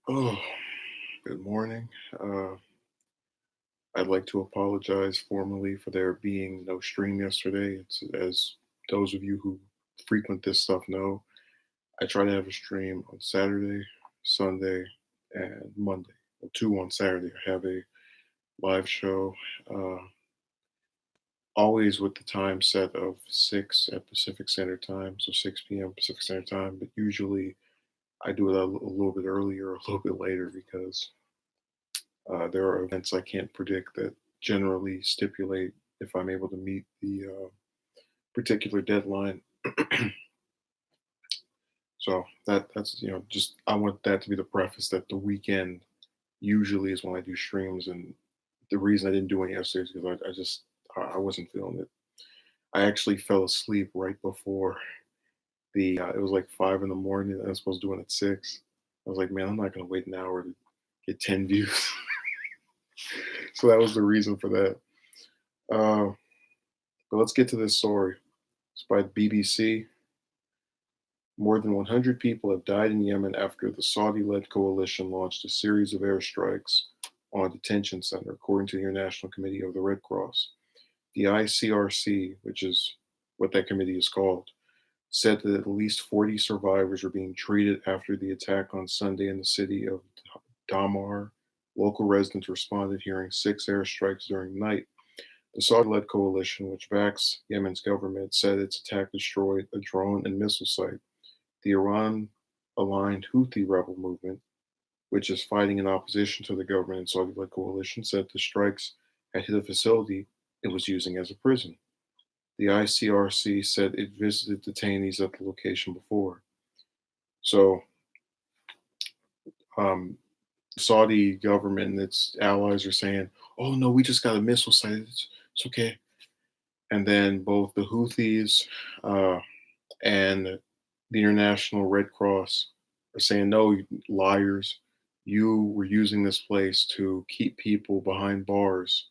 Oh, good morning. Uh, I'd like to apologize formally for there being no stream yesterday. It's as those of you who frequent this stuff know, I try to have a stream on Saturday, Sunday, and Monday. Well, two on Saturday. I have a live show, uh, always with the time set of 6 at Pacific Standard Time, so 6 p.m. Pacific Standard Time. But usually I do it a little bit earlier, or a little bit later because there are events I can't predict that generally stipulate if I'm able to meet the particular deadline. So that's just I want that to be the preface that the weekend usually is when I do streams, and the reason I didn't do any yesterday is because I wasn't feeling it. I actually fell asleep right before the it was like 5 in the morning, and I was supposed to do it at 6. I was like, man, I'm not gonna wait an hour to get 10 views. So that was the reason for that. Uh, but let's get to this story. It's by the BBC. More than 100 people have died in Yemen after the Saudi-led coalition launched a series of airstrikes on a detention center, according to the International Committee of the Red Cross. The ICRC, which is what that committee is called, said that at least 40 survivors are being treated after the attack on Sunday in the city of Damar. Local residents responded, hearing 6 airstrikes during the night. The Saudi-led coalition, which backs Yemen's government, said its attack destroyed a drone and missile site. The Iran-aligned Houthi rebel movement, which is fighting in opposition to the government and Saudi-led coalition, said the strikes had hit a facility it was using as a prison. The ICRC said it visited detainees at the location before. So, um, Saudi government and its allies are saying, "Oh no, we just got a missile site. It's okay." And then both the Houthis uh, and the International Red Cross are saying, "No, you liars! You were using this place to keep people behind bars,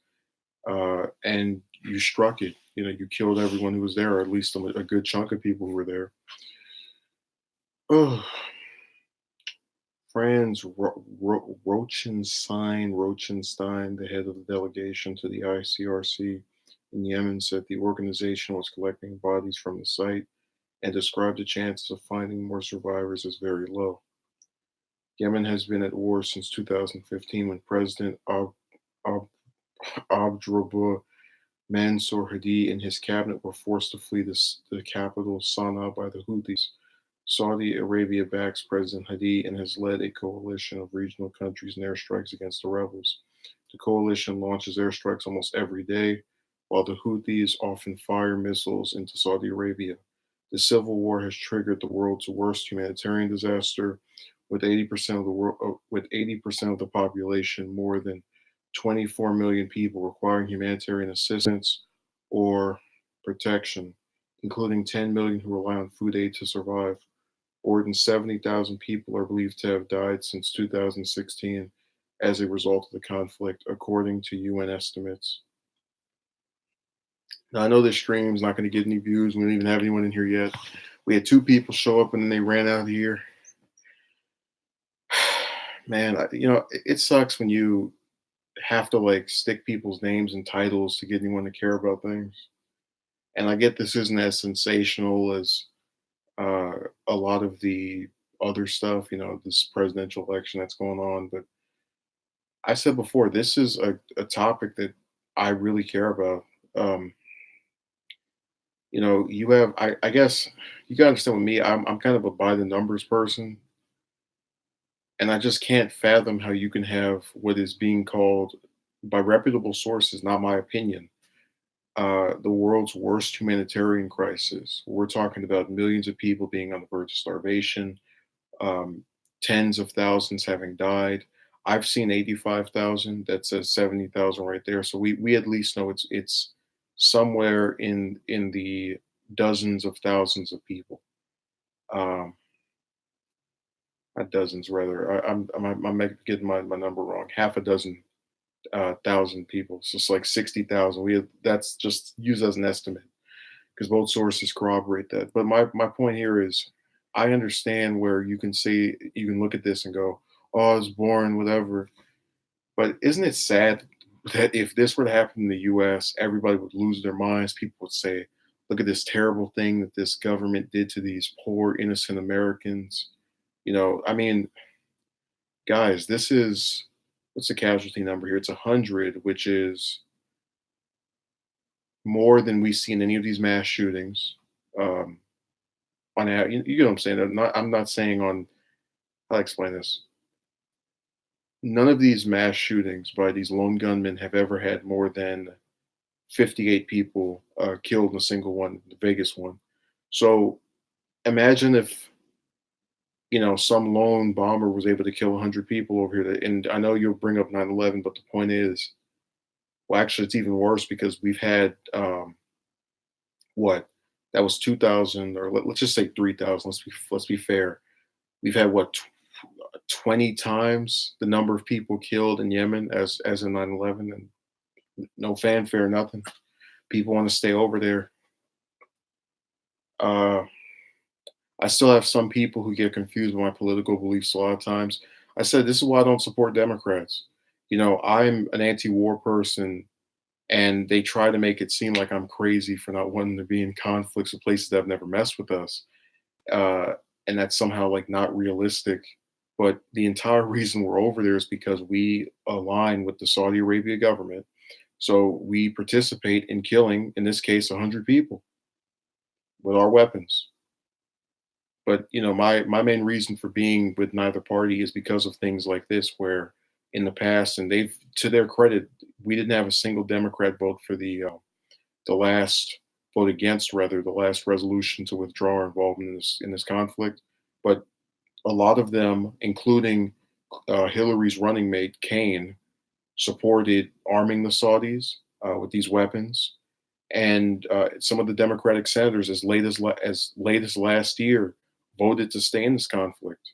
and you struck it. You killed everyone who was there, or at least a good chunk of people who were there." Oh, Franz Rochenstein, the head of the delegation to the ICRC in Yemen, said the organization was collecting bodies from the site and described the chances of finding more survivors as very low. Yemen has been at war since 2015 when President Ab- Abdrabbuh Mansour Hadi and his cabinet were forced to flee the capital Sana'a by the Houthis. Saudi Arabia backs President Hadi and has led a coalition of regional countries in airstrikes against the rebels. The coalition launches airstrikes almost every day, while the Houthis often fire missiles into Saudi Arabia. The civil war has triggered the world's worst humanitarian disaster, with 80% of the world, with 80% of the population, more than 24 million people, requiring humanitarian assistance or protection, including 10 million who rely on food aid to survive. More than 70,000 people are believed to have died since 2016 as a result of the conflict, according to UN estimates. Now, I know this stream's not going to get any views. We don't even have anyone in here yet. We had 2 people show up and then they ran out of here. Man, it sucks when you have to like stick people's names and titles to get anyone to care about things. And I get this isn't as sensational as uh, a lot of the other stuff, this presidential election that's going on. But I said before, this is a topic that I really care about. Um, I guess you got to understand with me, I'm kind of a by the numbers person, and I just can't fathom how you can have what is being called by reputable sources, not my opinion, the world's worst humanitarian crisis. We're talking about millions of people being on the verge of starvation, um, tens of thousands having died. I've seen 85,000. That says 70,000 right there. So we at least know it's somewhere in the dozens of thousands of people. Um, Not dozens, rather. I'm getting my number wrong. Half a dozen thousand people. So it's like 60,000. That's just used as an estimate because both sources corroborate that. But my point here is, I understand where you can look at this and go, oh, I was born, whatever. But isn't it sad that if this were to happen in the US, everybody would lose their minds? People would say, look at this terrible thing that this government did to these poor, innocent Americans. I mean, guys, this is what's the casualty number here? It's 100, which is more than we see in any of these mass shootings. Um, you know what I'm saying? I'm not saying on, how to explain this. None of these mass shootings by these lone gunmen have ever had more than 58 people killed in a single one, the Vegas one. So imagine if some lone bomber was able to kill 100 people over here. And I know you'll bring up 9/11, but the point is, well, actually, it's even worse because we've had what that was 2,000, or let's just say 3,000. Let's be fair. We've had what 20 times the number of people killed in Yemen as in 9/11, and no fanfare, nothing. People want to stay over there. Uh, I still have some people who get confused with my political beliefs a lot of times. I said this is why I don't support Democrats. I'm an anti-war person, and they try to make it seem like I'm crazy for not wanting to be in conflicts with places that have never messed with us, uh, and that's somehow like not realistic. But the entire reason we're over there is because we align with the Saudi Arabia government. So we participate in killing, in this case, 100 people with our weapons. But my main reason for being with neither party is because of things like this, where in the past, and they've, to their credit, we didn't have a single Democrat vote for the last vote against, rather, the last resolution to withdraw our involvement in this conflict. But a lot of them, including Hillary's running mate Kane, supported arming the Saudis with these weapons. And some of the Democratic senators, as late as last year, voted to stay in this conflict.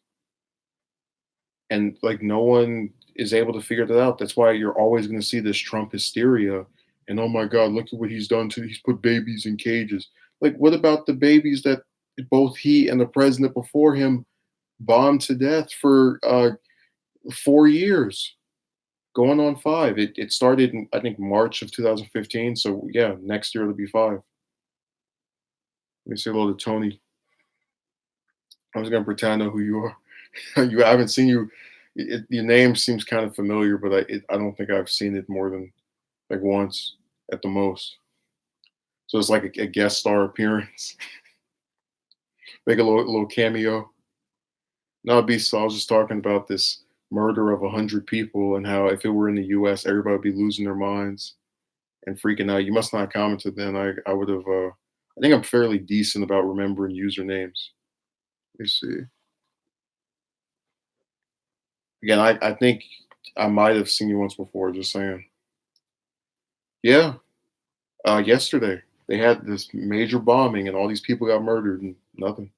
And like no one is able to figure that out. That's why you're always going to see this Trump hysteria. And oh my God, look at what he's done to. He's put babies in cages. Like, what about the babies that both he and the president before him bombed to death for 4 years, going on five? It started in, I think, March of 2015. So yeah, next year it'll be five. Let me say hello to Tony. I was gonna pretend I know who you are. I haven't seen you. Your name seems kind of familiar, but I don't think I've seen it more than like once at the most. So it's like a guest star appearance, make a little cameo. No, beast. So I was just talking about this murder of 100 people and how if it were in the U.S., everybody would be losing their minds and freaking out. You must not have commented then. I would have. I think I'm fairly decent about remembering usernames. Let me see. Again, I think I might have seen you once before. Just saying. Yeah, yesterday they had this major bombing and all these people got murdered and nothing.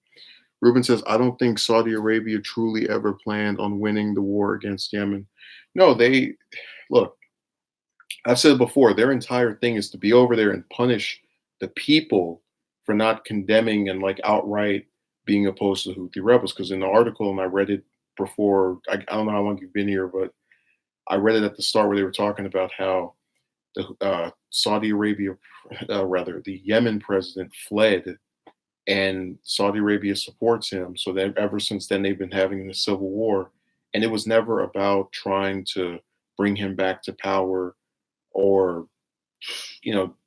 Ruben says, I don't think Saudi Arabia truly ever planned on winning the war against Yemen. No, they look, I've said before, their entire thing is to be over there and punish the people for not condemning and like outright being opposed to the Houthi rebels. Because in the article, and I read it before, I don't know how long you've been here, but I read it at the start where they were talking about how the Saudi Arabia, rather, the Yemen president fled, and Saudi Arabia supports him. So then, ever since then, they've been having the civil war, and it was never about trying to bring him back to power or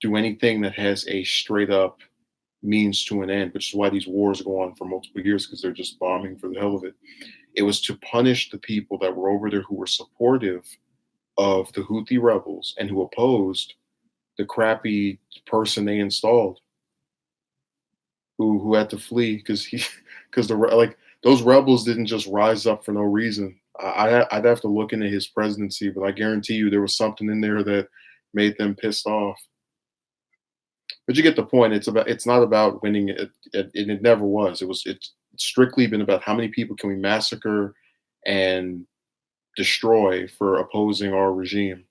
do anything that has a straight up means to an end, which is why these wars go on for multiple years because they're just bombing for the hell of it. It was to punish the people that were over there who were supportive of the Houthi rebels and who opposed the crappy person they installed, who had to flee because he because the like those rebels didn't just rise up for no reason. I'd have to look into his presidency, but I guarantee you there was something in there that made them pissed off. But you get the point. It's not about winning it, and it never was. It's strictly been about how many people can we massacre and destroy for opposing our regime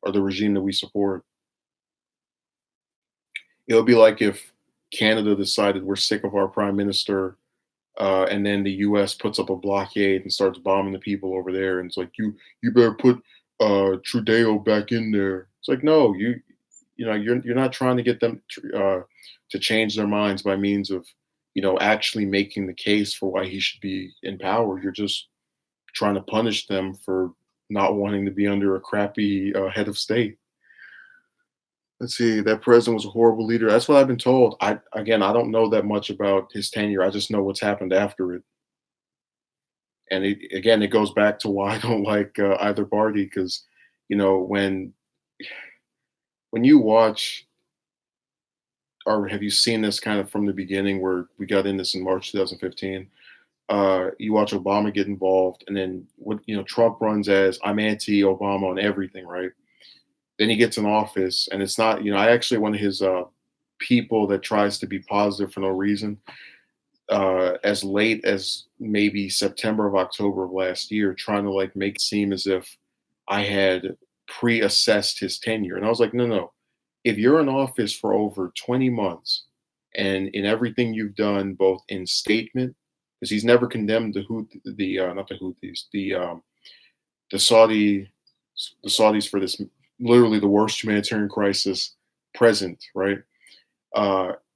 or the regime that we support. It would be like if Canada decided we're sick of our prime minister and then the U.S. puts up a blockade and starts bombing the people over there, and it's like you better put Trudeo back in there. It's like no, you're not trying to get them to change their minds by means of actually making the case for why he should be in power. You're just trying to punish them for not wanting to be under a crappy head of state. Let's see. That president was a horrible leader. That's what I've been told. I don't know that much about his tenure. I just know what's happened after it. And again, it goes back to why I don't like either party because, when you watch, or have you seen this kind of from the beginning where we got in this in March 2015? You watch Obama get involved, and then what Trump runs as I'm anti-Obama on everything, right? Then he gets in office, and it's not. I actually one of his people that tries to be positive for no reason. As late as maybe September of October of last year, trying to like make it seem as if I had pre-assessed his tenure, and I was like, no, no. If you're in office for over 20 months, and in everything you've done, both in statement, because he's never condemned the not the Houthis, the Saudi the Saudis for this literally the worst humanitarian crisis present, right?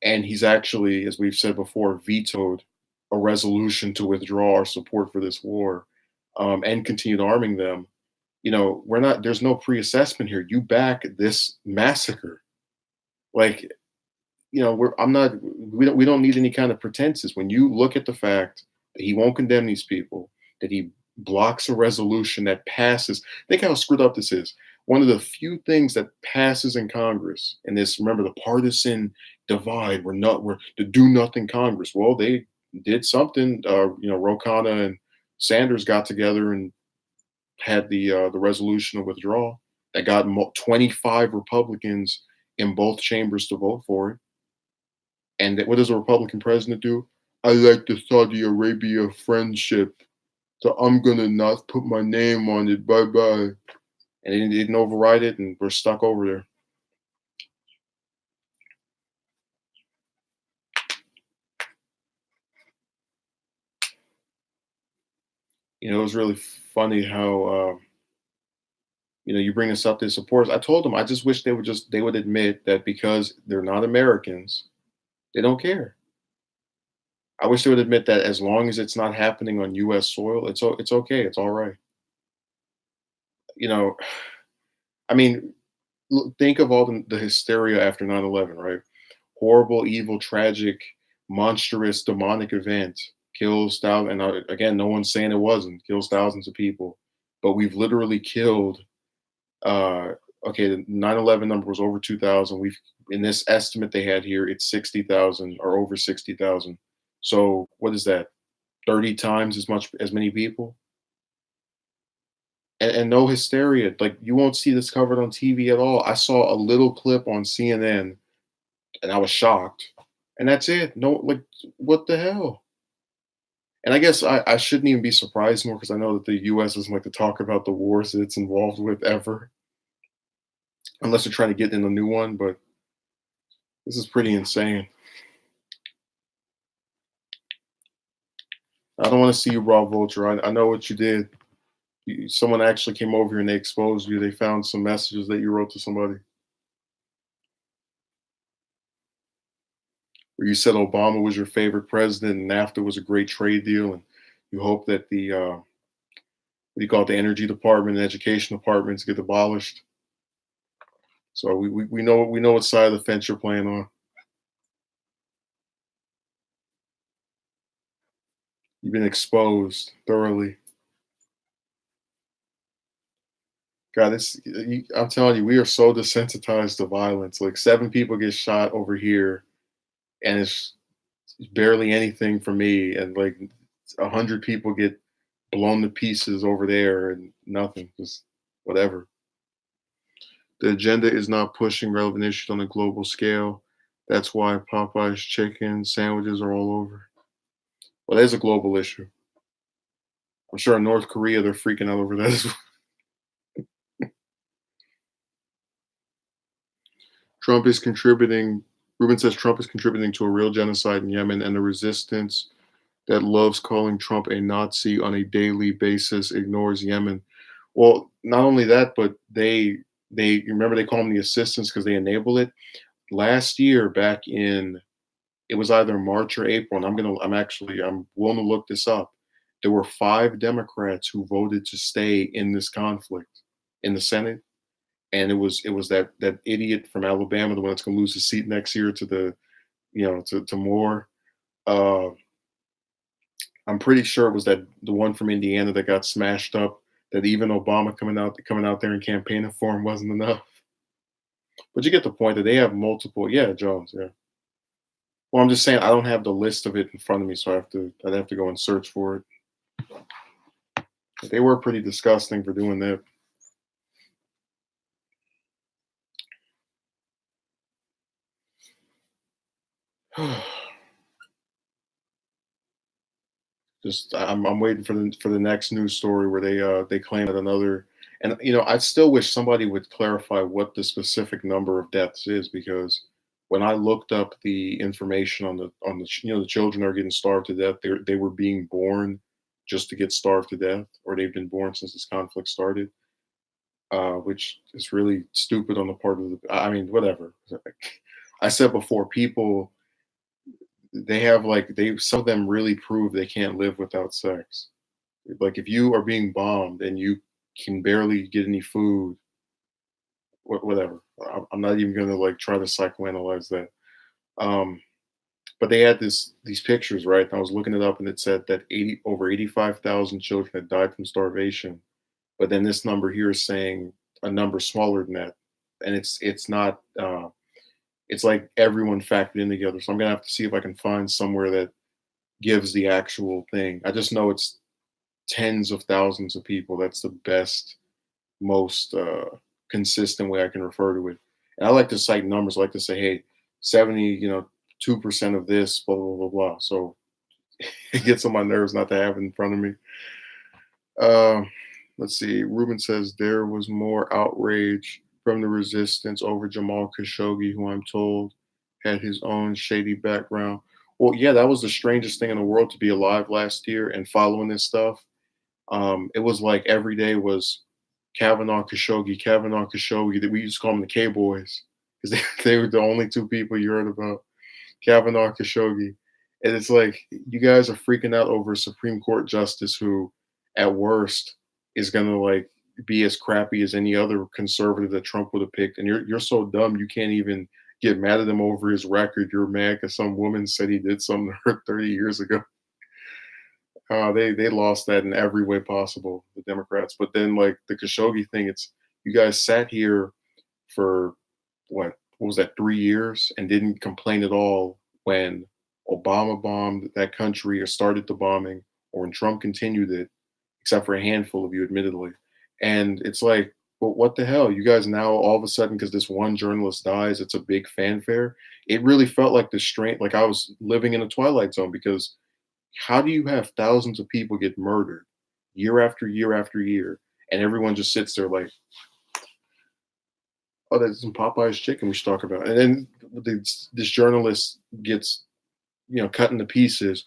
And he's actually, as we've said before, vetoed a resolution to withdraw our support for this war and continued arming them. We're not. There's no pre-assessment here. You back this massacre, like I'm not. We don't need any kind of pretenses. When you look at the fact that he won't condemn these people, that he blocks a resolution that passes. Think how screwed up this is. One of the few things that passes in Congress, and this, remember, the partisan divide. We're the do nothing Congress. Well, they did something. Ro Khanna and Sanders got together and had the resolution of withdrawal that got 25 Republicans in both chambers to vote for it. And what does a Republican president do? I like the Saudi Arabia friendship, so I'm gonna not put my name on it. Bye bye. And they didn't override it, and we're stuck over there. It was really funny how you bring this up to supporters. I told them I just wish they would admit that because they're not Americans, they don't care. I wish they would admit that as long as it's not happening on U.S. soil, it's okay. It's all right. You know, I mean, think of all the hysteria after 9/11, right? Horrible, evil, tragic, monstrous, demonic event kills thousands. And again, no one's saying it wasn't. Kills thousands of people, but we've literally killed. Uh, okay, the 9/11 number was over 2,000. We've in this estimate they had here, it's 60,000 or over 60,000. So what is that? 30 times as many people, and no hysteria. Like you won't see this covered on TV at all. I saw a little clip on CNN, and I was shocked. And that's it. No, like what the hell? And I guess I shouldn't even be surprised more because I know that the U.S. doesn't like to talk about the wars that it's involved with ever, unless they're trying to get in a new one. But this is pretty insane. I don't want to see you raw vulture. I know what you did. Someone actually came over here and they exposed you. They found some messages that you wrote to somebody where you said Obama was your favorite president and NAFTA was a great trade deal, and you hope that the what do you call it, the energy department and education departments get abolished. So we know what side of the fence you're playing on. You've been exposed thoroughly. God, I'm telling you, we are so desensitized to violence. Like 7 people get shot over here, and it's barely anything for me. And like 100 people get blown to pieces over there, and nothing, just whatever. The agenda is not pushing relevant issues on a global scale. That's why Popeye's chicken sandwiches are all over. Well, that is a global issue. I'm sure in North Korea they're freaking out over that as well. Trump is contributing. Ruben says Trump is contributing to a real genocide in Yemen and the resistance that loves calling Trump a Nazi on a daily basis ignores Yemen. Well, not only that, but they you remember they call them the assistants because they enable it. Last year, back in it was either March or April, and I'm willing to look this up. There were 5 Democrats who voted to stay in this conflict in the Senate, and it was that idiot from Alabama, the one that's going to lose his seat next year to the to Moore. Uh, I'm pretty sure it was that the one from Indiana that got smashed up. That even Obama coming out there and campaigning for him wasn't enough. But you get the point that they have multiple. Yeah, Jones. Yeah. Well, I'm just saying I don't have the list of it in front of me, so I'd have to go and search for it. They were pretty disgusting for doing that. Just I'm waiting for the next news story where they claim that another and I still wish somebody would clarify what the specific number of deaths is because when I looked up the information on the the children are getting starved to death, they were being born just to get starved to death, or they've been born since this conflict started, which is really stupid on the part of the. I mean, whatever. I said before, people they have like they some of them really prove they can't live without sex. Like if you are being bombed and you can barely get any food, whatever. I'm not even gonna like try to psychoanalyze that. Um, but they had these pictures, right? And I was looking it up, and it said that 85,000 children had died from starvation. But then this number here is saying a number smaller than that, and it's not. It's like everyone factored in together. So I'm gonna have to see if I can find somewhere that gives the actual thing. I just know it's tens of thousands of people. That's the best, most consistent way I can refer to it. And I like to cite numbers. I like to say, hey, 70, 2% of this, blah blah blah blah. So it gets on my nerves not to have it in front of me. Um, let's see. Ruben says there was more outrage from the resistance over Jamal Khashoggi, who I'm told had his own shady background. Well, yeah, that was the strangest thing in the world to be alive last year and following this stuff. It was like every day was Kavanaugh Khashoggi. That we used to call them the K boys because they were the only two people you heard about. Kavanaugh Khashoggi, and it's like you guys are freaking out over a Supreme Court justice who, at worst, is gonna like be as crappy as any other conservative that Trump would have picked, and you're so dumb you can't even get mad at him over his record. You're mad because some woman said he did something to her 30 years ago. They lost that in every way possible, the Democrats. But then like the Khashoggi thing, it's you guys sat here for what was that 3 years and didn't complain at all when Obama bombed that country or started the bombing or when Trump continued it, except for a handful of you, admittedly. And it's like, well, what the hell? You guys now all of a sudden, because this one journalist dies, it's a big fanfare. It really felt like the strain, like I was living in a twilight zone because how do you have thousands of people get murdered year after year after year, and everyone just sits there like, oh, that's some Popeye's chicken we should talk about. And then this journalist gets, cut into pieces.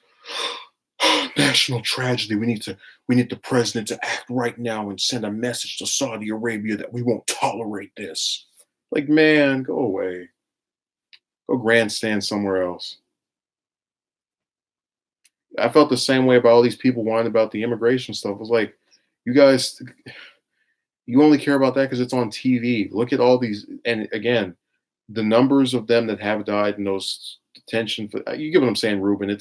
National tragedy. We need the president to act right now and send a message to Saudi Arabia that we won't tolerate this. Like, man, go away. Go grandstand somewhere else. I felt the same way about all these people whining about the immigration stuff. It was like, you guys, you only care about that because it's on TV. Look at all these, and again, the numbers of them that have died in those detention. You get what I'm saying, Ruben?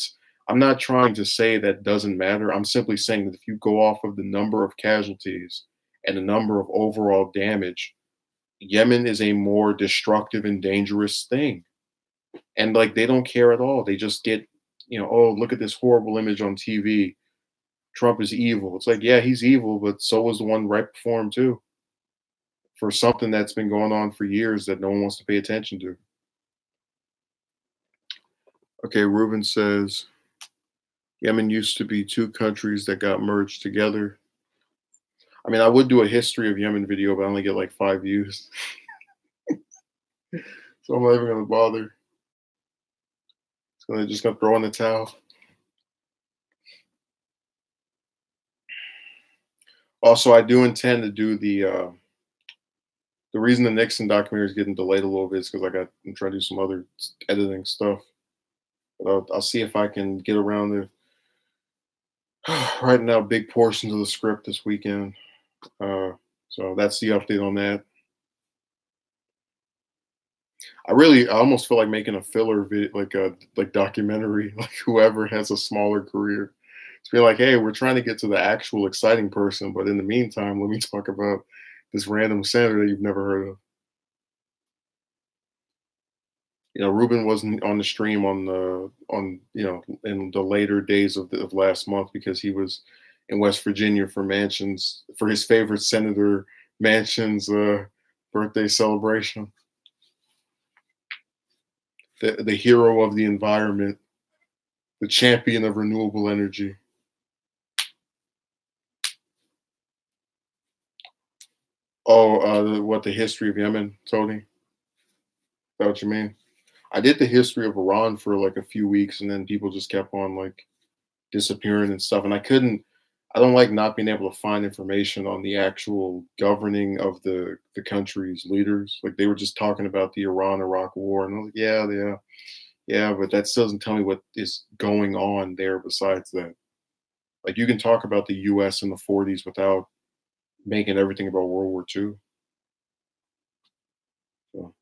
I'm not trying to say that doesn't matter. I'm simply saying that if you go off of the number of casualties and the number of overall damage, Yemen is a more destructive and dangerous thing. And like they don't care at all. They just get, oh, look at this horrible image on TV. Trump is evil. It's like, yeah, he's evil, but so was the one right before him too, for something that's been going on for years that no one wants to pay attention to. Okay, Ruben says Yemen used to be two countries that got merged together. I mean, I would do a history of Yemen video, but I only get like 5 views. So I'm not even gonna bother. So I'm just gonna throw in the towel. Also, I do intend to do the reason the Nixon documentary is getting delayed a little bit is because I'm trying to do some other editing stuff. But I'll see if I can get around to writing out big portions of the script this weekend. Uh, so that's the update on that. I almost feel like making a filler like a documentary, like whoever has a smaller career. To be like, hey, we're trying to get to the actual exciting person, but in the meantime, let me talk about this random senator that you've never heard of. Ruben wasn't on the stream on in the later days of last month because he was in West Virginia for his favorite senator Manchin's birthday celebration. The hero of the environment, the champion of renewable energy. Oh, what the history of Yemen, Tony? Is that what you mean? I did the history of Iran for like a few weeks, and then people just kept on like disappearing and stuff. And I couldn't. I don't like not being able to find information on the actual governing of the country's leaders. Like they were just talking about the Iran-Iraq war, and I was like, yeah, yeah, yeah, but that still doesn't tell me what is going on there besides that. Like you can talk about the U.S. in the '40s without making everything about World War II. So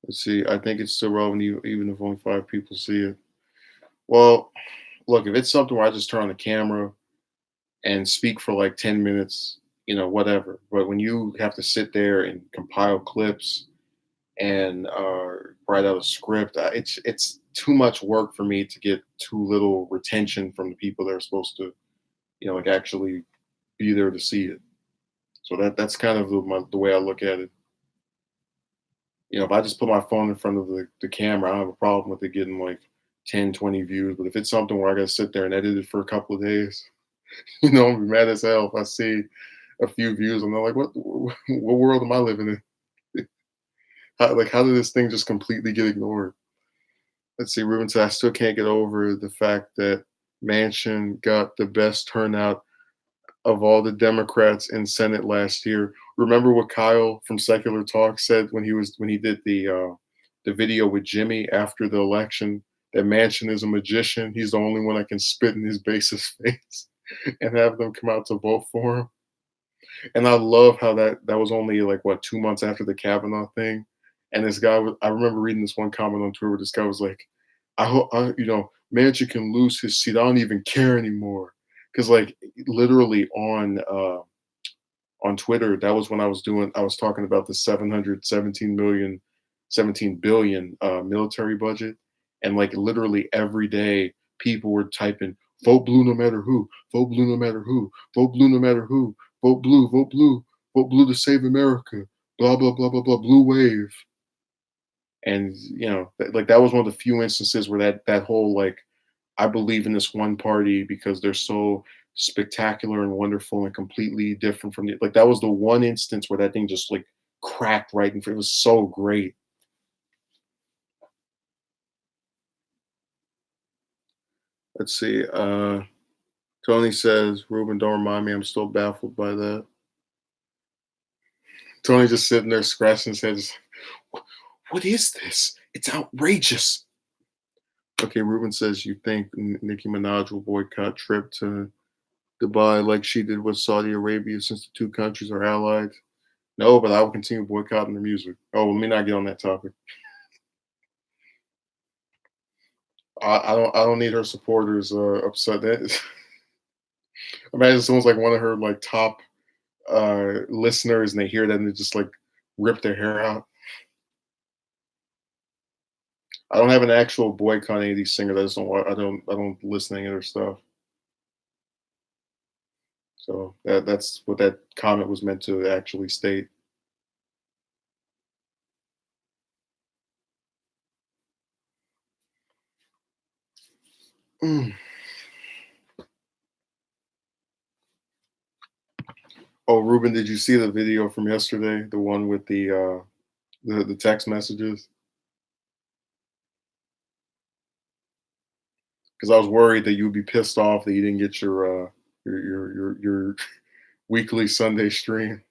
let's see. I think it's still relevant even if only 5 people see it. Well, look, if it's something where I just turn on the camera and speak for like 10 minutes, whatever. But when you have to sit there and compile clips and write out a script, it's too much work for me to get too little retention from the people that are supposed to, like actually be there to see it. So that's kind of the way I look at it. If I just put my phone in front of the camera, I don't have a problem with it getting like 10, 20 views. But if it's something where I got to sit there and edit it for a couple of days, I'll be mad as hell if I see a few views. I'm like, what world am I living in? How did this thing just completely get ignored? Let's see. Ruben said, I still can't get over the fact that Manchin got the best turnout of all the Democrats in Senate last year. Remember what Kyle from Secular Talk said when he did the video with Jimmy after the election, that Manchin is a magician. He's the only one that can spit in his base's face and have them come out to vote for him. And I love how that was only like what 2 months after the Kavanaugh thing. And this guy was I remember reading this one comment on Twitter where this guy was like, I hope Manchin can lose his seat. I don't even care anymore. Because like literally on Twitter, that was when I was talking about the 17 billion military budget. And like literally every day people were typing vote blue no matter who, vote blue no matter who, vote blue no matter who, vote blue, vote blue, vote blue to save America, blah blah blah blah blah, blue wave. And like that was one of the few instances where that whole like I believe in this one party because they're so spectacular and wonderful and completely different from the like that was the one instance where that thing just like cracked right in front. It was so great. Let's see. Tony says, Ruben, don't remind me, I'm still baffled by that. Tony just sitting there scratching his head. Just, what is this? It's outrageous. Okay, Ruben says you think Nicki Minaj will boycott trip to Dubai like she did with Saudi Arabia since the two countries are allied. No, but I will continue boycotting their music. Oh, let me not get on that topic. I don't need her supporters upset. That imagine someone's like one of her like top listeners and they hear that and they just like rip their hair out. I don't have an actual boycott any of these singers. I just don't. I don't listen to any of their stuff. So that's what that comment was meant to actually state. Mm. Oh, Ruben, did you see the video from yesterday? The one with the text messages. because I was worried that you would be pissed off that you didn't get your weekly Sunday stream.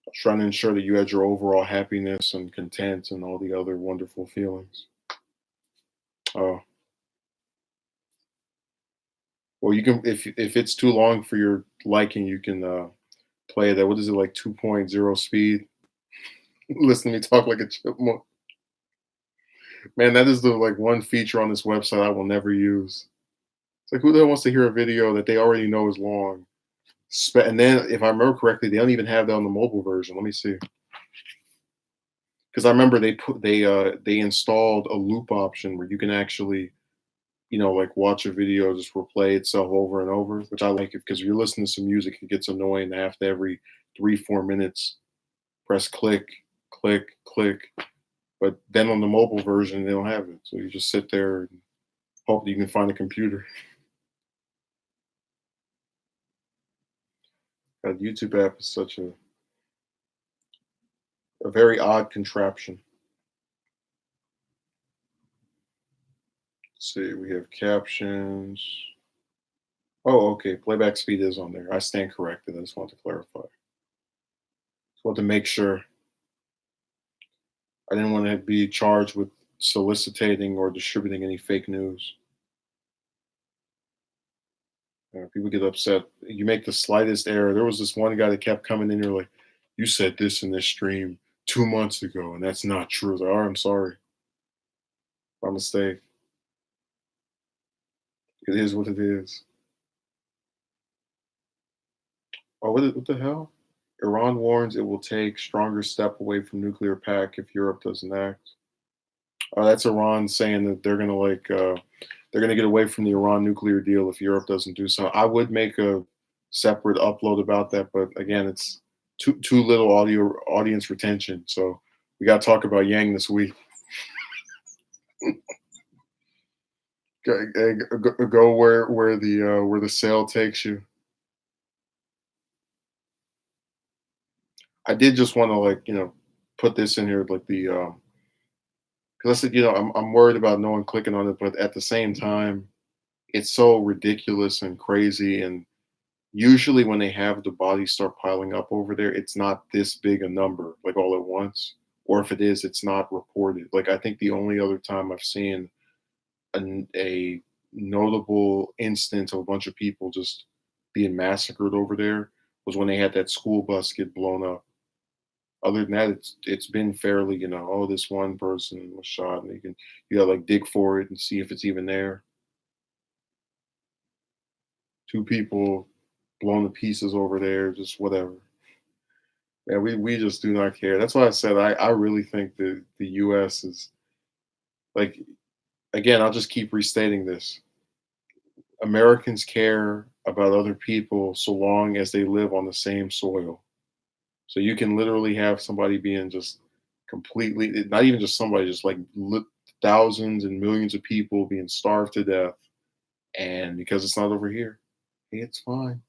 I was trying to ensure that you had your overall happiness and content and all the other wonderful feelings. Oh, well, you can if it's too long for your liking, you can play that. What is it, like 2.0 speed? Listen to me talk like a chipmunk. Man, that is the like one feature on this website I will never use. It's like who the hell wants to hear a video that they already know is long? And then, if I remember correctly, they don't even have that on the mobile version. Let me see, because I remember they installed a loop option where you can actually, like watch a video just replay itself over and over, which I like it because if you're listening to some music, it gets annoying to have to every 3-4 minutes press click, click, click. But then on the mobile version, they don't have it, so you just sit there and hope that you can find a computer. God, YouTube app is such a very odd contraption. Let's see, we have captions. Oh, okay. Playback speed is on there. I stand corrected. I just want to clarify. Just want to make sure I didn't want to be charged with soliciting or distributing any fake news. People get upset. You make the slightest error. There was this one guy that kept coming in here like, "You said this in this stream 2 months ago, and that's not true." I was like, "All right, I'm sorry. My mistake. It is what it is." Oh, what the hell? Iran warns it will take stronger step away from nuclear pact if Europe doesn't act. That's Iran saying that they're gonna get away from the Iran nuclear deal if Europe doesn't do so. I would make a separate upload about that, but again, it's too little audience retention. So we got to talk about Yang this week. Go where the sale takes you. I did just want to put this in here like the because I said I'm worried about no one clicking on it, but at the same time it's so ridiculous and crazy. And usually when they have the bodies start piling up over there, it's not this big a number like all at once. Or if it is, it's not reported. Like I think the only other time I've seen a notable instance of a bunch of people just being massacred over there was when they had that school bus get blown up. Other than that, it's been fairly, oh, this one person was shot, and you got like dig for it and see if it's even there. Two people blown to pieces over there, just whatever. Yeah, we just do not care. That's why I said I really think that the U.S. is like, again, I'll just keep restating this. Americans care about other people so long as they live on the same soil. So you can literally have somebody being just completely, not even just somebody, just like thousands and millions of people being starved to death. And because it's not over here, hey, it's fine.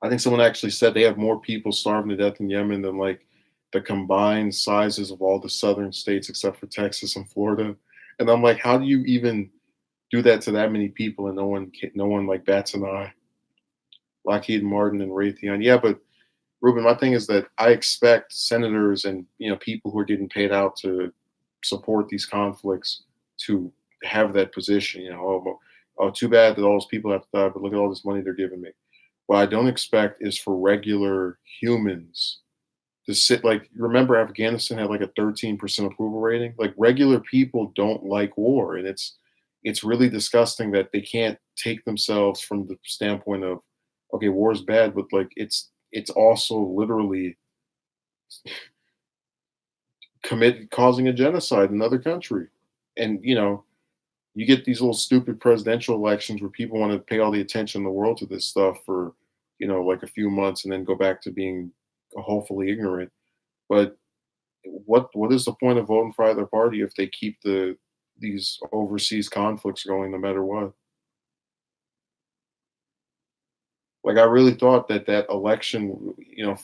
I think someone actually said they have more people starving to death in Yemen than like the combined sizes of all the southern states except for Texas and Florida. And I'm like, how do you even do that to that many people and no one like bats an eye? Lockheed Martin and Raytheon. Yeah, but Ruben, my thing is that I expect senators and people who are getting paid out to support these conflicts to have that position. Oh, too bad that all those people have to die, but look at all this money they're giving me. What I don't expect is for regular humans to sit like. Remember, Afghanistan had like a 13% approval rating. Like regular people don't like war, and it's really disgusting that they can't take themselves from the standpoint of, okay, war is bad, but like it's also literally causing a genocide in another country. And you get these little stupid presidential elections where people want to pay all the attention in the world to this stuff for like a few months and then go back to being hopefully ignorant. But what is the point of voting for either party if they keep these overseas conflicts going no matter what? Like I really thought that that election,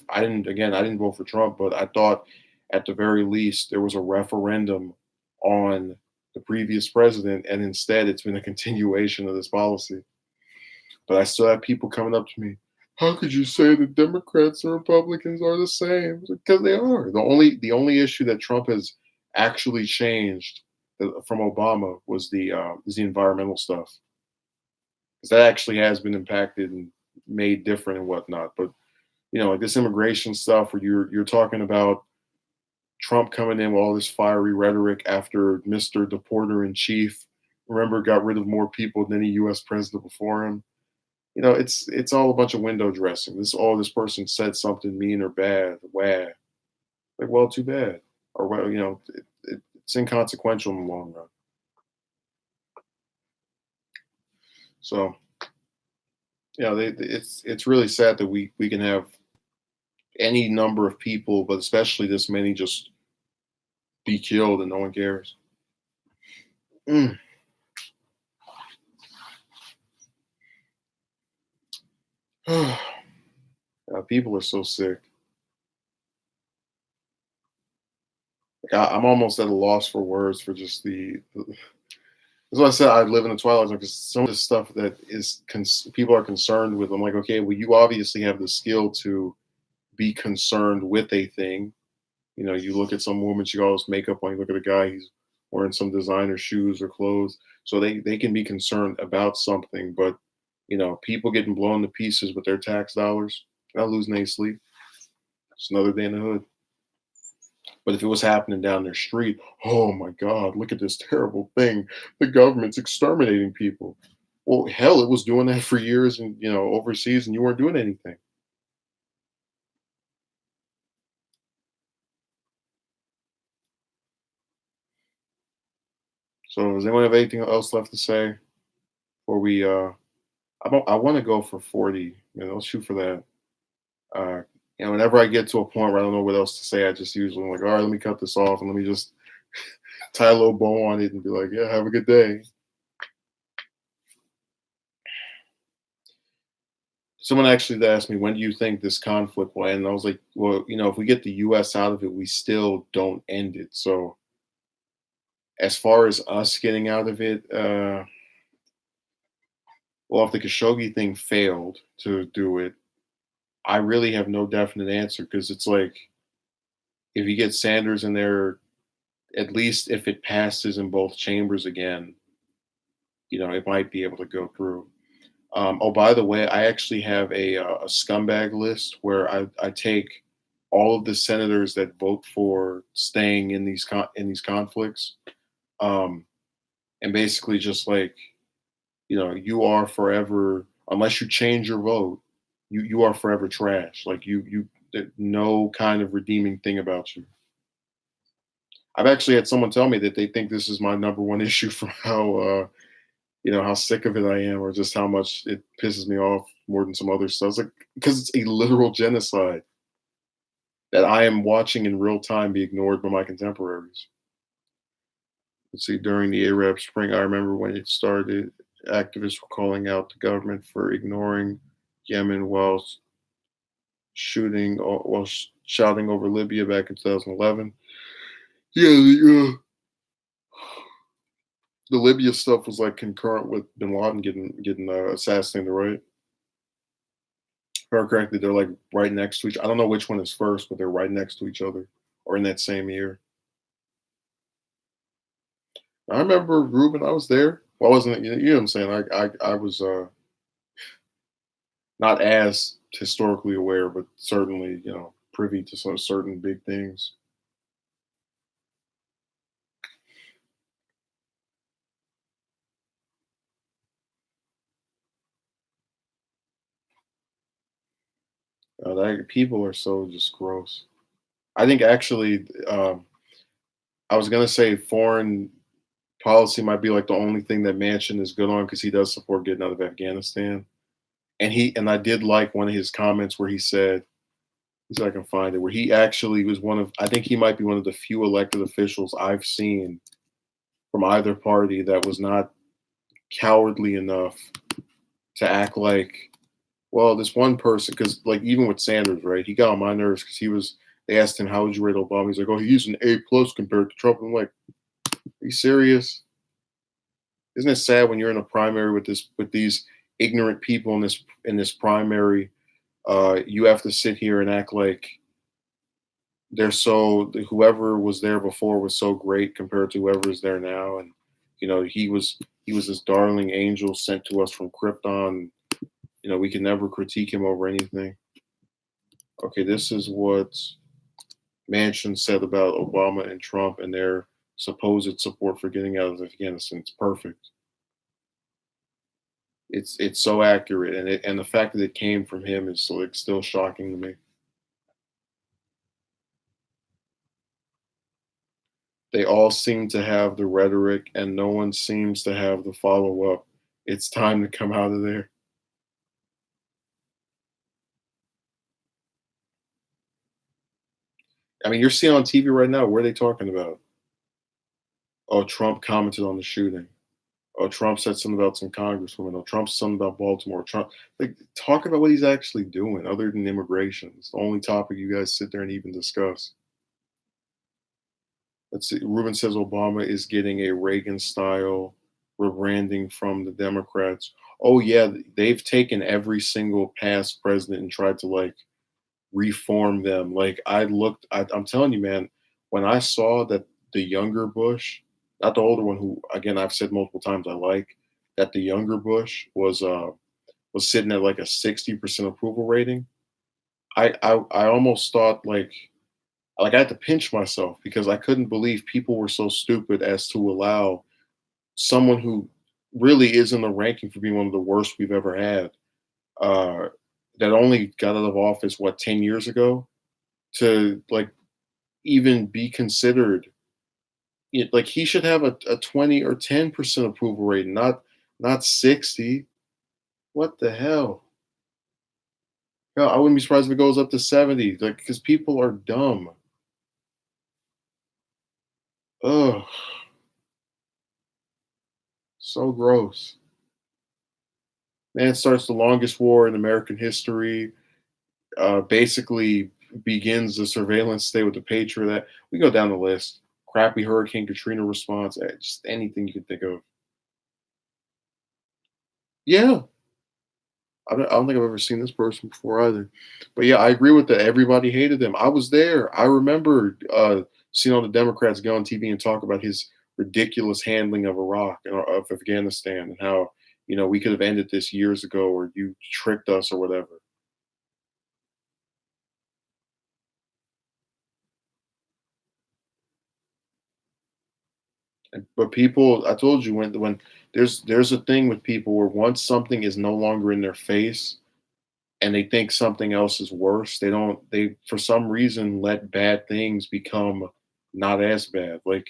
I didn't vote for Trump, but I thought at the very least there was a referendum on the previous president, and instead it's been a continuation of this policy. But I still have people coming up to me. How could you say that Democrats and Republicans are the same? Because they are. The only issue that Trump has actually changed from Obama was the environmental stuff, because that actually has been impacted and made different and whatnot. But like this immigration stuff, where you're talking about Trump coming in with all this fiery rhetoric after Mr. Deporter in Chief, remember, got rid of more people than any U.S. president before him. It's all a bunch of window dressing. This person said something mean or bad. Wah. Like, well, too bad. Or well, it's inconsequential in the long run. So it's really sad that we can have any number of people, but especially this many, just be killed and no one cares. Mm. People are so sick. Like I'm almost at a loss for words for just that's why I said I live in the twilight zone, because some of the stuff that people are concerned with. I'm like, okay, well, you obviously have the skill to be concerned with a thing. You look at some woman, she got all this makeup on. You look at a guy, he's wearing some designer shoes or clothes. So they can be concerned about something, but people getting blown to pieces with their tax dollars, not losing any sleep. It's another day in the hood. But if it was happening down their street, oh my God, look at this terrible thing. The government's exterminating people. Well, hell, it was doing that for years, and overseas, and you weren't doing anything. So does anyone have anything else left to say before we I want to go for 40. Let's shoot for that. Whenever I get to a point where I don't know what else to say, I just usually am like, all right, let me cut this off and let me just tie a little bow on it and be like, yeah, have a good day. Someone actually asked me, when do you think this conflict will end? And I was like, well, if we get the US out of it, we still don't end it. So as far as us getting out of it, well, if the Khashoggi thing failed to do it, I really have no definite answer, because it's like, if you get Sanders in there, at least if it passes in both chambers again, it might be able to go through. Oh, by the way, I actually have a scumbag list where I take all of the senators that vote for staying in these conflicts, um, and basically just like, you are forever, unless you change your vote, you are forever trash. Like no kind of redeeming thing about you. I've actually had someone tell me that they think this is my number one issue for how sick of it I am, or just how much it pisses me off more than some other stuff. It's like, because it's a literal genocide that I am watching in real time be ignored by my contemporaries. Let's see, during the Arab Spring, I remember when it started, activists were calling out the government for ignoring Yemen while shouting over Libya back in 2011. Yeah, the Libya stuff was like concurrent with Bin Laden getting assassinated, right? If I remember correctly, they're like right next to each. I don't know which one is first, but they're right next to each other, or in that same year. I remember Ruben. I was there. Well, I wasn't. You know what I'm saying? I was not as historically aware, but certainly privy to some certain big things. People are so just gross. I think actually, I was gonna say foreign policy might be like the only thing that Manchin is good on, because he does support getting out of Afghanistan. And I did like one of his comments where he said, so I can find it, where he actually was I think he might be one of the few elected officials I've seen from either party that was not cowardly enough to act like Well, this one person, because like even with Sanders, right? He got on my nerves because he was. They asked him how would you rate Obama. He's like, oh, he's an A plus compared to Trump. I'm like, are you serious? Isn't it sad when you're in a primary with these ignorant people in this primary? You have to sit here and act like they're so whoever was there before was so great compared to whoever is there now, and he was this darling angel sent to us from Krypton. We can never critique him over anything. Okay, this is what Manchin said about Obama and Trump and their supposed support for getting out of Afghanistan. It's perfect. It's so accurate, and the fact that it came from him is like still shocking to me. They all seem to have the rhetoric, and no one seems to have the follow up. It's time to come out of there. I mean, you're seeing on TV right now. What are they talking about? Oh, Trump commented on the shooting. Oh, Trump said something about some congresswoman. Oh, Trump said something about Baltimore. Trump, like, talk about what he's actually doing other than immigration. It's the only topic you guys sit there and even discuss. Let's see. Ruben says Obama is getting a Reagan style rebranding from the Democrats. Oh, yeah. They've taken every single past president and tried to like reform them. Like, I'm telling you, man, when I saw that the younger Bush, not the older one, who again I've said multiple times I like, that the younger Bush was sitting at like a 60% approval rating. I almost thought like I had to pinch myself because I couldn't believe people were so stupid as to allow someone who really is in the ranking for being one of the worst we've ever had, uh, that only got out of office what 10 years ago, to like even be considered. Like he should have a 20 or 10% approval rating, not 60. What the hell? Hell, I wouldn't be surprised if it goes up to 70. Like because people are dumb. Ugh, so gross. Man starts the longest war in American history. Basically begins the surveillance state with the Patriot Act. We go down the list. Crappy Hurricane Katrina response. Just anything you can think of. Yeah, I don't think I've ever seen this person before either. But yeah, I agree with that. Everybody hated him. I was there. I remember seeing all the Democrats go on TV and talk about his ridiculous handling of Iraq and of Afghanistan and how we could have ended this years ago or you tricked us or whatever. But people, I told you when there's a thing with people where once something is no longer in their face and they think something else is worse, they for some reason let bad things become not as bad. Like,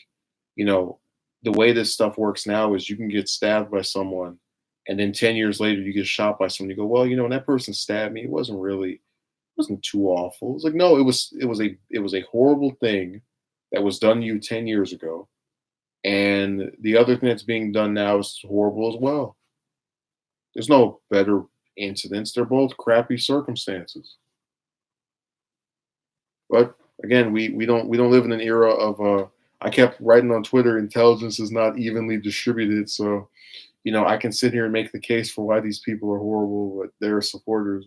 you know, the way this stuff works now is you can get stabbed by someone and then 10 years later you get shot by someone. You go, well, when that person stabbed me, it wasn't too awful. It's like, no, it was a horrible thing that was done to you 10 years ago. And the other thing that's being done now is horrible as well. There's no better incidents. They're both crappy circumstances. But again, we don't live in an era of I kept writing on Twitter, intelligence is not evenly distributed. So, I can sit here and make the case for why these people are horrible, but their supporters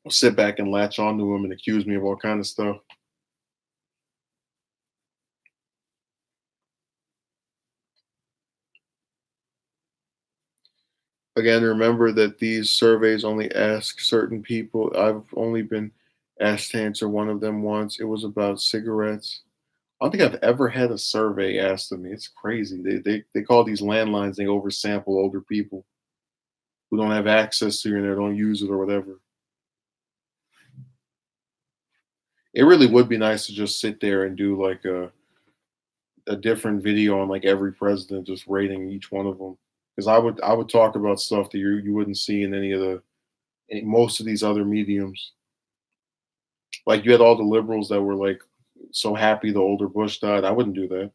will sit back and latch onto them and accuse me of all kind of stuff. Again, remember that these surveys only ask certain people. I've only been asked to answer one of them once. It was about cigarettes. I don't think I've ever had a survey asked of me. It's crazy. They call these landlines. They oversample older people who don't have access to your internet, don't use it or whatever. It really would be nice to just sit there and do like a different video on like every president, just rating each one of them. Because I would talk about stuff that you wouldn't see in most of these other mediums. Like you had all the liberals that were like so happy the older Bush died. I wouldn't do that.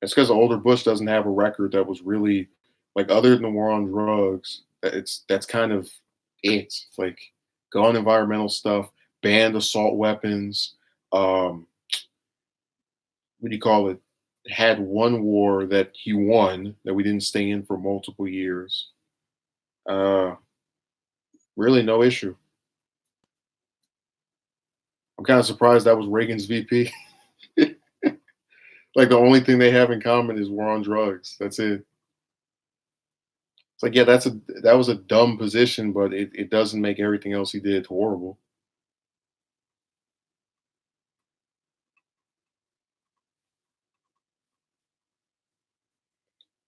It's because the older Bush doesn't have a record that was really like other than the war on drugs. That's kind of it. Like, go on environmental stuff, banned assault weapons. Um, what do you call it? Had one war that he won that we didn't stay in for multiple years. Uh, really, no issue. I'm kind of surprised that was Reagan's VP. Like, the only thing they have in common is war on drugs. That's it. It's like, yeah, that was a dumb position, but it doesn't make everything else he did horrible.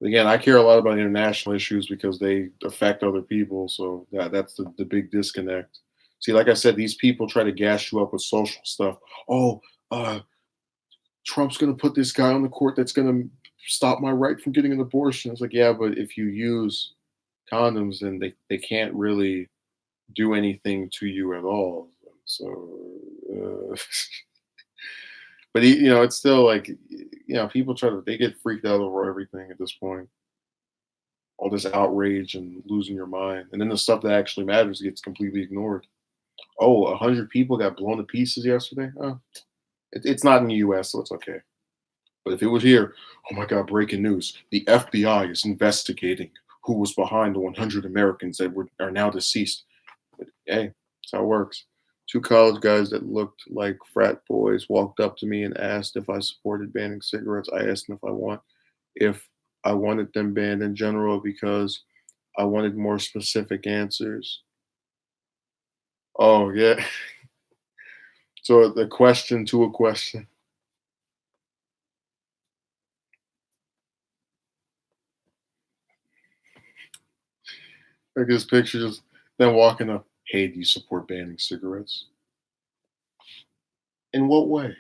Again, I care a lot about international issues because they affect other people. So that's the big disconnect. See, like I said, these people try to gas you up with social stuff. Oh, uh, Trump's going to put this guy on the court that's going to stop my right from getting an abortion. It's like, yeah, but if you use condoms, then they can't really do anything to you at all. So, but it's still like, people they get freaked out over everything at this point. All this outrage and losing your mind, and then the stuff that actually matters gets completely ignored. Oh, 100 people got blown to pieces yesterday. Oh, it's not in the U.S., so it's okay. But if it was here, oh my God, breaking news: the FBI is investigating who was behind the 100 Americans that are now deceased. But hey, that's how it works. Two college guys that looked like frat boys walked up to me and asked if I supported banning cigarettes. I asked them if I wanted them banned in general because I wanted more specific answers. Oh yeah. So the question to a question. Like this picture just then walking up. Hey, do you support banning cigarettes? In what way?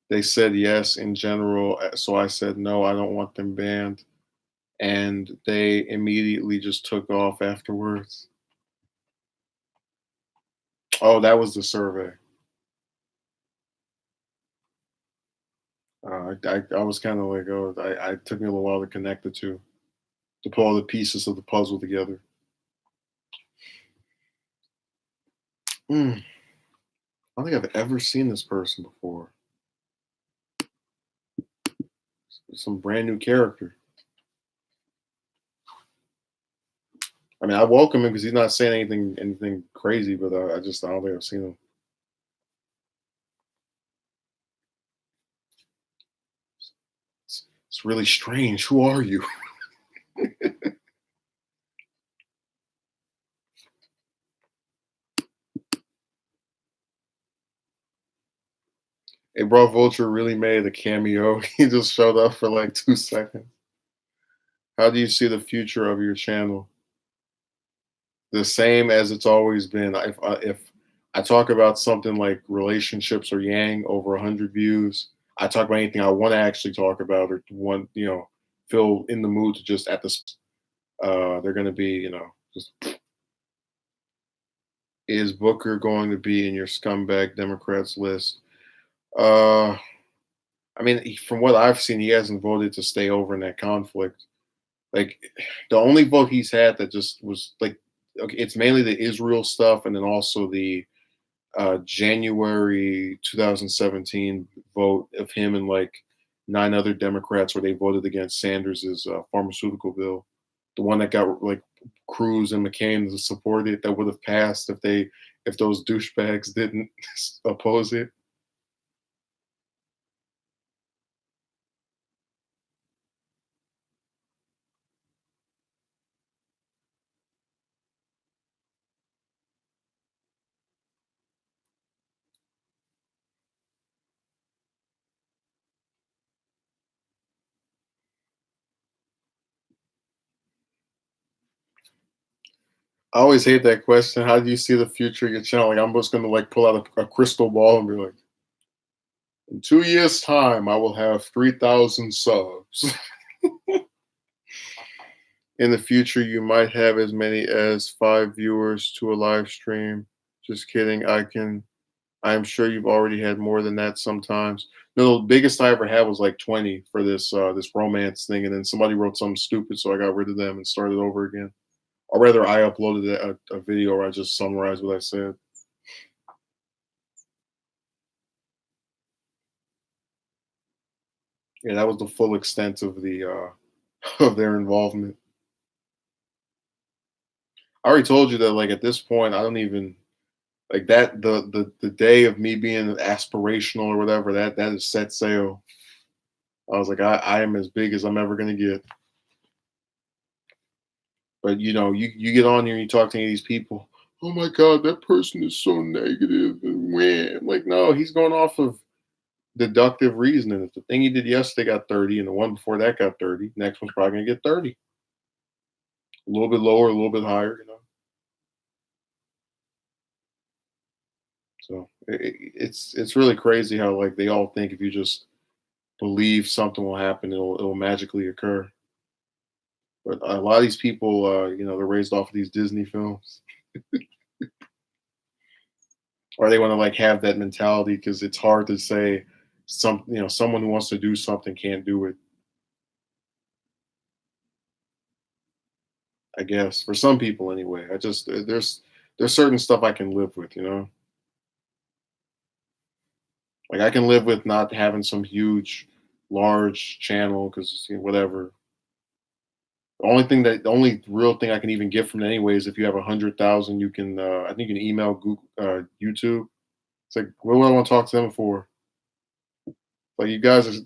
They said yes in general. So I said no, I don't want them banned. And they immediately just took off afterwards. Oh, that was the survey. I was kind of like, oh, I took me a little while to connect the two, to put all the pieces of the puzzle together. I don't think I've ever seen this person before. Some brand new character. I mean, I welcome him because he's not saying anything crazy, but I don't think I've seen him. It's really strange. Who are you? Hey, bro, Vulture really made a cameo. He just showed up for like 2 seconds. How do you see the future of your channel? The same as it's always been. If I talk about something like relationships or Yang over 100 views, I talk about anything I want to actually talk about or want, feel in the mood to just they're going to be, just is Booker going to be in your scumbag Democrats list? Uh, I mean, from what I've seen, he hasn't voted to stay over in that conflict. Like, the only vote he's had that just was like, okay, it's mainly the Israel stuff, and then also the January 2017 vote of him and like 9 other Democrats where they voted against Sanders's pharmaceutical bill, the one that got like Cruz and McCain to support it, that would have passed if those douchebags didn't oppose it. I always hate that question. How do you see the future of your channel? Like, I'm just gonna like pull out a crystal ball and be like, in 2 years' time, I will have 3,000 subs. In the future, you might have as many as 5 viewers to a live stream. Just kidding. I'm sure you've already had more than that sometimes. No, the biggest I ever had was like 20 for this romance thing, and then somebody wrote something stupid, so I got rid of them and started over again. Or rather, I uploaded a video where I just summarized what I said. Yeah, that was the full extent of the of their involvement. I already told you that, like, at this point, I don't even like that. The day of me being aspirational or whatever, that is set sail. I was like, I am as big as I'm ever gonna get. But you get on here and you talk to any of these people. Oh my God, that person is so negative and wham. Like, no, he's going off of deductive reasoning. If the thing he did yesterday got 30 and the one before that got 30, next one's probably gonna get 30. A little bit lower, a little bit higher. So it's really crazy how, like, they all think if you just believe something will happen, it'll magically occur. But a lot of these people, they're raised off of these Disney films, or they want to like have that mentality because it's hard to say someone who wants to do something can't do it. I guess for some people anyway. I just there's certain stuff I can live with. Like I can live with not having some huge, large channel because whatever. The only real thing I can even get from it anyway is if you have 100,000, you can. I think you can email Google, YouTube. It's like, what do I want to talk to them for? Like you guys are,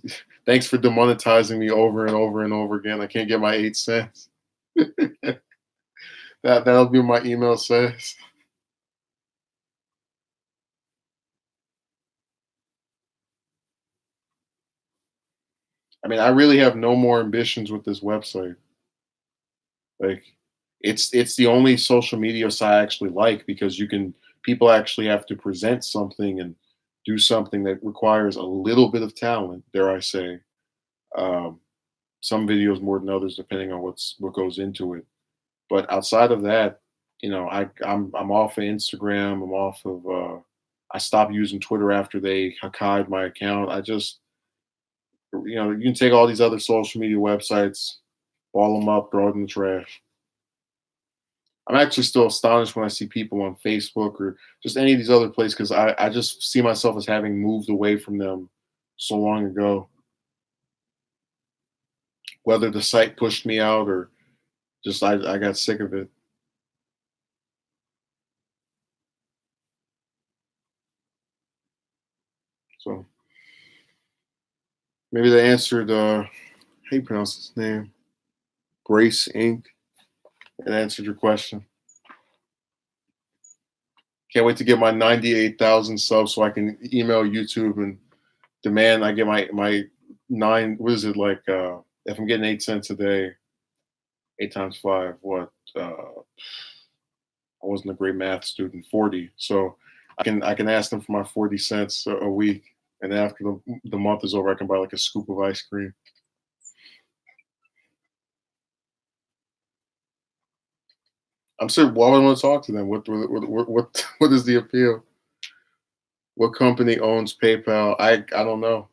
thanks for demonetizing me over and over and over again. I can't get my 8 cents. That'll be what my email says. I mean, I really have no more ambitions with this website. Like, it's the only social media site I actually like because people actually have to present something and do something that requires a little bit of talent, dare I say. Um, some videos more than others, depending on what goes into it. But outside of that, I'm off of Instagram. I'm off of. I stopped using Twitter after they hacked my account. You can take all these other social media websites, ball them up, throw it in the trash. I'm actually still astonished when I see people on Facebook or just any of these other places because I just see myself as having moved away from them so long ago. Whether the site pushed me out or just I got sick of it. So maybe they answered. How you pronounce his name? Grace Inc. And answered your question. Can't wait to get my 98,000 subs so I can email YouTube and demand I get my nine. What is it like? If I'm getting 8 cents a day, 8 times 5, what? I wasn't a great math student. 40. So I can ask them for my 40 cents a week, and after the month is over, I can buy like a scoop of ice cream. I'm sure. Why would I want to talk to them? What is the appeal? What company owns PayPal? I don't know.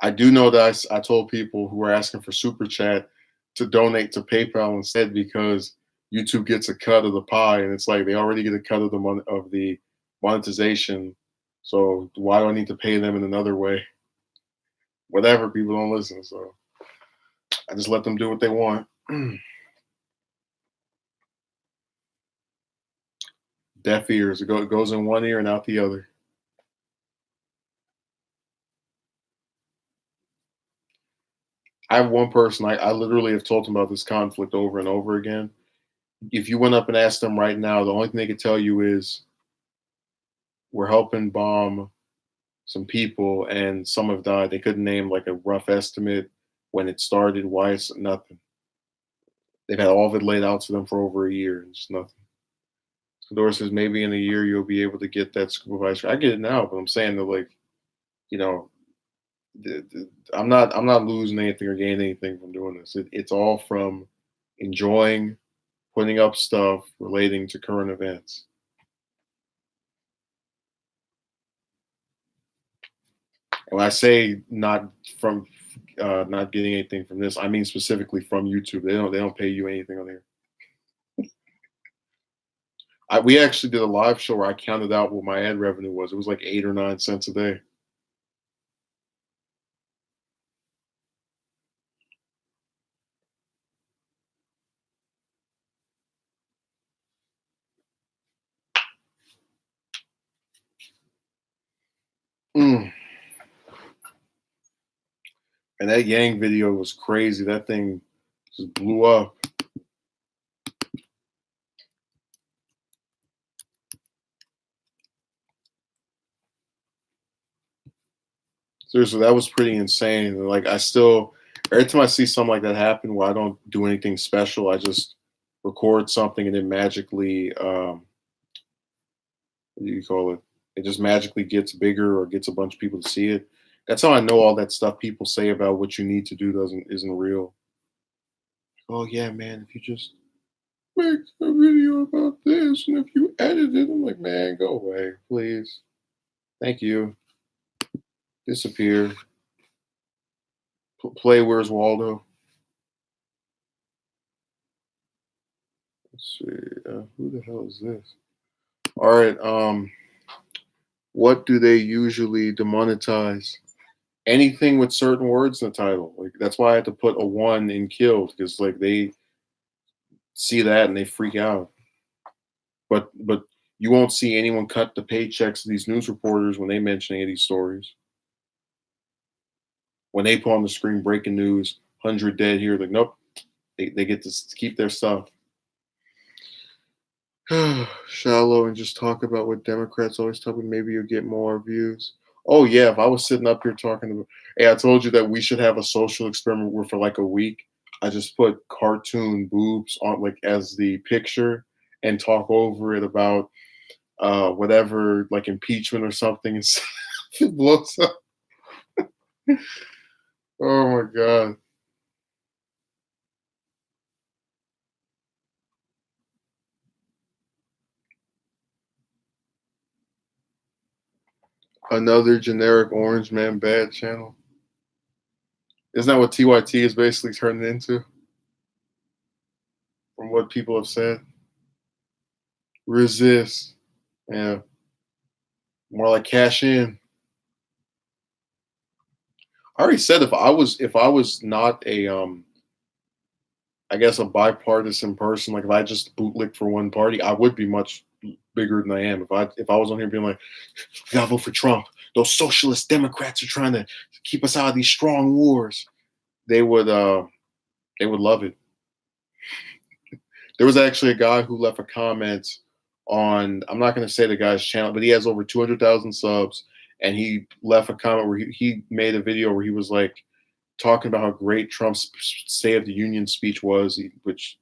I do know that I told people who were asking for super chat to donate to PayPal instead because YouTube gets a cut of the pie, and it's like they already get a cut of the monetization. So why do I need to pay them in another way? Whatever, people don't listen, so I just let them do what they want. Deaf ears. It goes in one ear and out the other. I have one person I literally have told them about this conflict over and over again. If you went up and asked them right now, the only thing they could tell you is we're helping bomb some people and some have died. They couldn't name like a rough estimate when it started, why it's nothing. They've had all of it laid out to them for over a year and it's nothing. Fedora says maybe in a year you'll be able to get that supervisor. I get it now, but I'm saying that like, you know, I'm not losing anything or gaining anything from doing this. It's all from enjoying putting up stuff relating to current events. And when I say not from not getting anything from this, I mean specifically from YouTube. They don't pay you anything on here. We actually did a live show where I counted out what my ad revenue was. It was like 8 or 9 cents a day. Mm. And that Yang video was crazy. That thing just blew up. Seriously, that was pretty insane. And, like, I still, every time I see something like that happen where I don't do anything special, I just record something and then magically, what do you call it? It just magically gets bigger or gets a bunch of people to see it. That's how I know all that stuff people say about what you need to do isn't real. Oh yeah, man, if you just make a video about this and if you edit it, I'm like, man, go away, please. Thank you. Disappear. Play Where's Waldo. Let's see. Who the hell is this? All right. What do they usually demonetize? Anything with certain words in the title. Like that's why I had to put a one in killed because like they see that and they freak out. But you won't see anyone cut the paychecks of these news reporters when they mention any of these stories. When they put on the screen breaking news, 100 dead here, like nope, they get to keep their stuff. Shallow and just talk about what Democrats always talk about. Maybe you'll get more views. Oh yeah, if I was sitting up here talking about, hey, I told you that we should have a social experiment where for like a week, I just put cartoon boobs on like as the picture and talk over it about whatever like impeachment or something, and it blows up. Oh my god. Another generic orange man bad channel. Isn't that what TYT is basically turning into? From what people have said. Resist. Yeah. More like cash in. I already said if I was not a I guess a bipartisan person, like if I just bootlicked for one party, I would be much bigger than I am. If I was on here being like, we gotta vote for Trump. Those socialist Democrats are trying to keep us out of these strong wars. They would love it. There was actually a guy who left a comment on, I'm not going to say the guy's channel, but he has over 200,000 subs. And he left a comment where he made a video where he was like talking about how great Trump's State of the Union speech was, which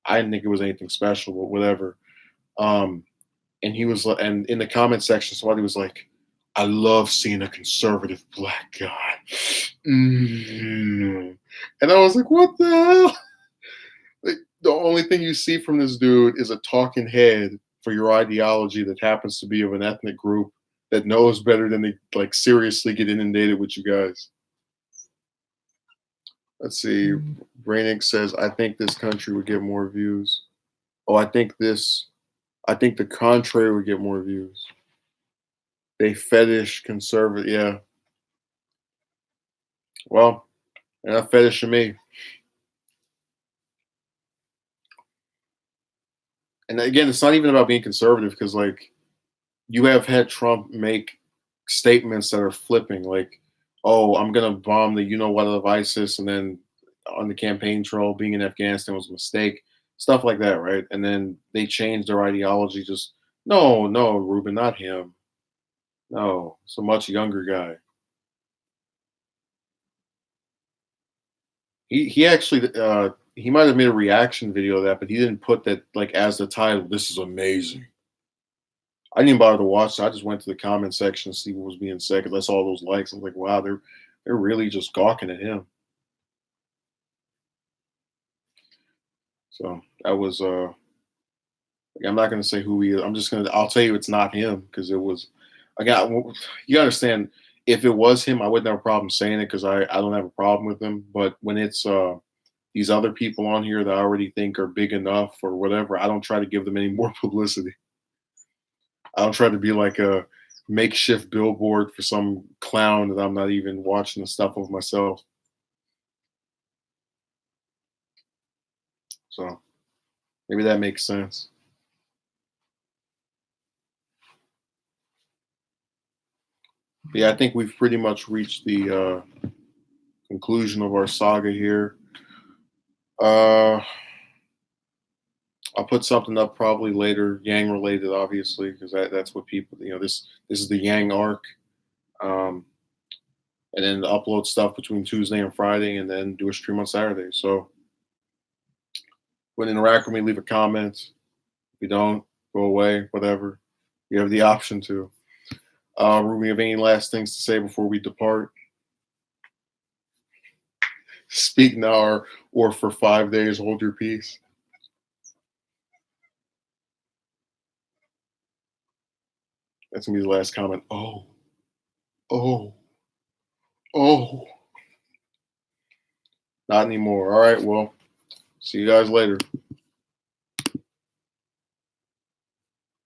I didn't think it was anything special, but whatever. And he was, and in the comment section, somebody was like, I love seeing a conservative black guy. Mm-hmm. And I was like, what the hell? Like, the only thing you see from this dude is a talking head for your ideology that happens to be of an ethnic group that knows better than to like seriously get inundated with you guys. Let's see. Brainic says, I think this country would get more views. Oh, I think the contrary would get more views. They fetish conservative. Yeah. Well, they're not fetishing me. And again, it's not even about being conservative because like you have had Trump make statements that are flipping, like, "Oh, I'm gonna bomb the you know what of ISIS," and then on the campaign trail, being in Afghanistan was a mistake, stuff like that, right? And then they changed their ideology. Just no, no, Ruben, not him. No, it's a much younger guy. He actually he might have made a reaction video of that, but he didn't put that like as the title. This is amazing. I didn't even bother to watch it. I just went to the comment section to see what was being said because I saw those likes. I was like, wow, they're really just gawking at him. So that was I'm not gonna say who he is. I'll tell you it's not him because it was again you gotta understand if it was him, I wouldn't have a problem saying it because I don't have a problem with him. But when it's these other people on here that I already think are big enough or whatever, I don't try to give them any more publicity. I don't try to be like a makeshift billboard for some clown that I'm not even watching the stuff of myself. So maybe that makes sense. But yeah, I think we've pretty much reached the conclusion of our saga here. Uh, I'll put something up probably later, Yang related, obviously, because that's what people, this is the Yang arc. Um, and then upload stuff between Tuesday and Friday, and then do a stream on Saturday. So when interact with me, leave a comment. If you don't, go away, whatever. You have the option to. Ruby, have any last things to say before we depart? Speak now or for 5 days, hold your peace. That's gonna be the last comment. Oh, oh, not anymore. All right, well, see you guys later.